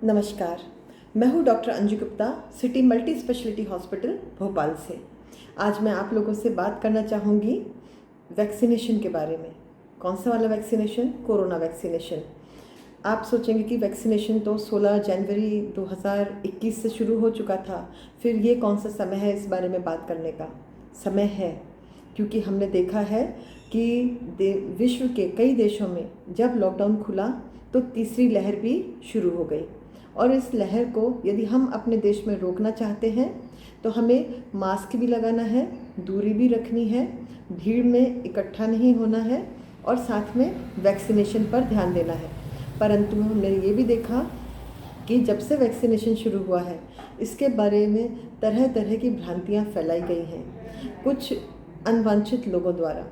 नमस्कार, मैं हूं doctor Anju Gupta, city multi speciality hospital Bhopal से। आज मैं आप लोगों से बात करना चाहूँगी वैक्सीनेशन के बारे में। कौन सा वाला वैक्सीनेशन? Corona vaccination. आप सोचेंगे कि वैक्सीनेशन तो 16 जनवरी 2021 से शुरू हो चुका था, फिर ये कौन सा समय है इस बारे में बात करने का? समय है, क्योंकि हमने देखा है कि विश्व के कई देशों में जब लॉकडाउन खुला तो तीसरी लहर भी शुरू हो गई। और इस लहर को यदि हम अपने देश में रोकना चाहते हैं तो हमें मास्क भी लगाना है, दूरी भी रखनी है, भीड़ में इकट्ठा नहीं होना है और साथ में वैक्सीनेशन पर ध्यान देना है। परंतु हमने ये भी देखा कि जब से वैक्सीनेशन शुरू हुआ है इसके बारे में तरह तरह की भ्रांतियाँ फैलाई गई हैं कुछ अनवांछित लोगों द्वारा।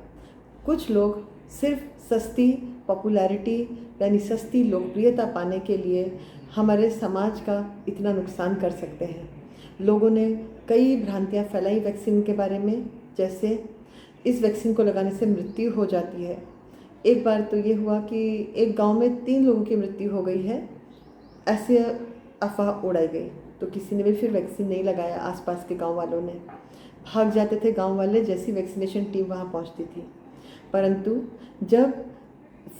कुछ लोग सिर्फ सस्ती पॉपुलैरिटी यानी सस्ती लोकप्रियता पाने के लिए हमारे समाज का इतना नुकसान कर सकते हैं। लोगों ने कई भ्रांतियाँ फैलाई वैक्सीन के बारे में, जैसे इस वैक्सीन को लगाने से मृत्यु हो जाती है। एक बार तो ये हुआ कि एक गांव में 3 लोगों की मृत्यु हो गई है, ऐसे अफवाह उड़ाई गई। तो किसी ने भी फिर वैक्सीन नहीं लगाया, आसपास के गांव वालों ने भाग जाते थे गांव वाले जैसी वैक्सीनेशन टीम वहां पहुंचती थी। परंतु जब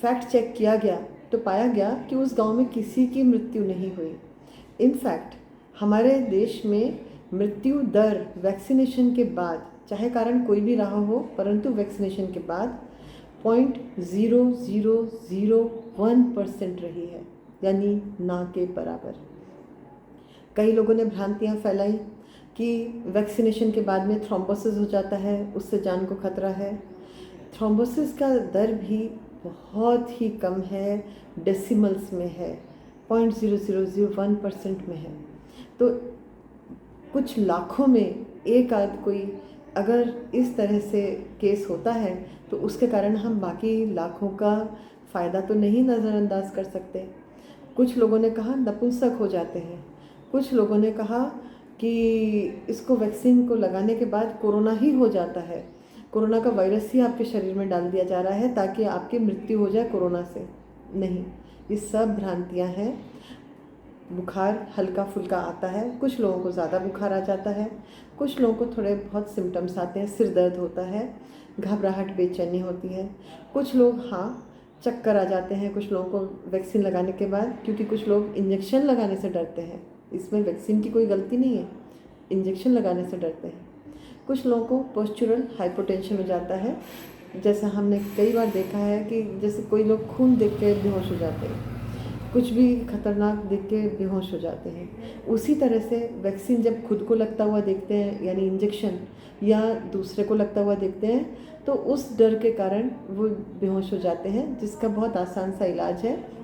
फैक्ट चेक किया गया तो पाया गया कि उस गांव में किसी की मृत्यु नहीं हुई। इनफैक्ट हमारे देश में मृत्यु दर वैक्सीनेशन के बाद, चाहे कारण कोई भी रहा हो, परंतु वैक्सीनेशन के बाद 0.0001% रही है, यानी ना के बराबर। कई लोगों ने भ्रांतियाँ फैलाई कि वैक्सीनेशन के बाद में थ्रोम्बोसिस हो जाता है, उससे जान को खतरा है। थ्रोम्बोसिस का दर भी बहुत ही कम है, डेसिमल्स में है, 0.0001% में है। तो कुछ लाखों में एक आध कोई अगर इस तरह से केस होता है तो उसके कारण हम बाकी लाखों का फ़ायदा तो नहीं नज़रअंदाज कर सकते। कुछ लोगों ने कहा नपुंसक हो जाते हैं, कुछ लोगों ने कहा कि इसको वैक्सीन को लगाने के बाद कोरोना ही हो जाता है, कोरोना का वायरस ही आपके शरीर में डाल दिया जा रहा है ताकि आपकी मृत्यु हो जाए कोरोना से। नहीं, ये सब भ्रांतियां हैं। बुखार हल्का फुल्का आता है, कुछ लोगों को ज़्यादा बुखार आ जाता है, कुछ लोगों को थोड़े बहुत सिम्टम्स आते हैं, सिर दर्द होता है, घबराहट बेचैनी होती है, कुछ लोग चक्कर आ जाते हैं कुछ लोगों को वैक्सीन लगाने के बाद, क्योंकि कुछ लोग इंजेक्शन लगाने से डरते हैं। इसमें वैक्सीन की कोई गलती नहीं है, इंजेक्शन लगाने से डरते हैं। कुछ लोगों को पोस्चुरल हाइपोटेंशन हो जाता है, जैसा हमने कई बार देखा है कि जैसे कोई लोग खून देख के बेहोश हो जाते हैं, कुछ भी खतरनाक देख के बेहोश हो जाते हैं। उसी तरह से वैक्सीन जब खुद को लगता हुआ देखते हैं, यानी इंजेक्शन, या दूसरे को लगता हुआ देखते हैं, तो उस डर के कारण वो बेहोश हो जाते हैं, जिसका बहुत आसान सा इलाज है,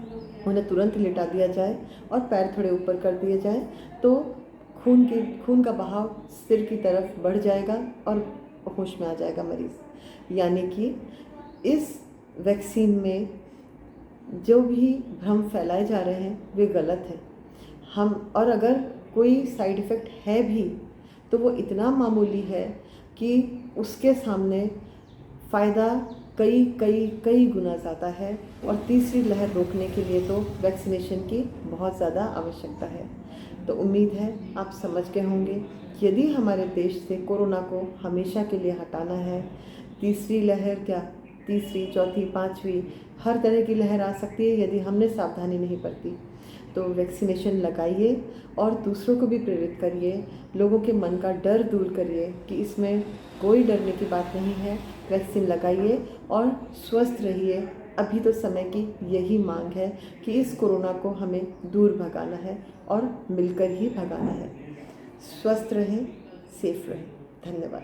उन्हें तुरंत लिटा दिया जाए और पैर थोड़े ऊपर कर दिए जाए तो खून का बहाव सिर की तरफ बढ़ जाएगा और होश में आ जाएगा मरीज़। यानी कि इस वैक्सीन में जो भी भ्रम फैलाए जा रहे हैं वे गलत हैं। और अगर कोई साइड इफ़ेक्ट है भी तो वो इतना मामूली है कि उसके सामने फ़ायदा कई गुना ज़्यादा है। और तीसरी लहर रोकने के लिए तो वैक्सीनेशन की बहुत ज़्यादा आवश्यकता है। तो उम्मीद है आप समझ गए होंगे, यदि हमारे देश से कोरोना को हमेशा के लिए हटाना है, तीसरी लहर क्या, तीसरी, चौथी, पाँचवीं, हर तरह की लहर आ सकती है यदि हमने सावधानी नहीं बरती। तो वैक्सीनेशन लगाइए और दूसरों को भी प्रेरित करिए, लोगों के मन का डर दूर करिए कि इसमें कोई डरने की बात नहीं है। वैक्सीन लगाइए और स्वस्थ रहिए। अभी तो समय की यही मांग है कि इस कोरोना को हमें दूर भगाना है और मिलकर ही भगाना है। स्वस्थ रहें, सेफ रहें। धन्यवाद।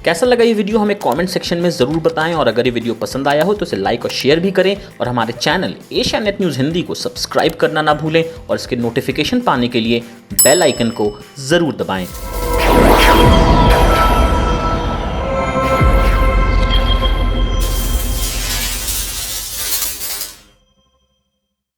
कैसा लगा ये वीडियो हमें कमेंट सेक्शन में ज़रूर बताएं, और अगर ये वीडियो पसंद आया हो तो इसे लाइक और शेयर भी करें, और हमारे channel Asia net news Hindi को सब्सक्राइब करना ना भूलें, और इसके नोटिफिकेशन पाने के लिए बेल आइकन को ज़रूर दबाएं।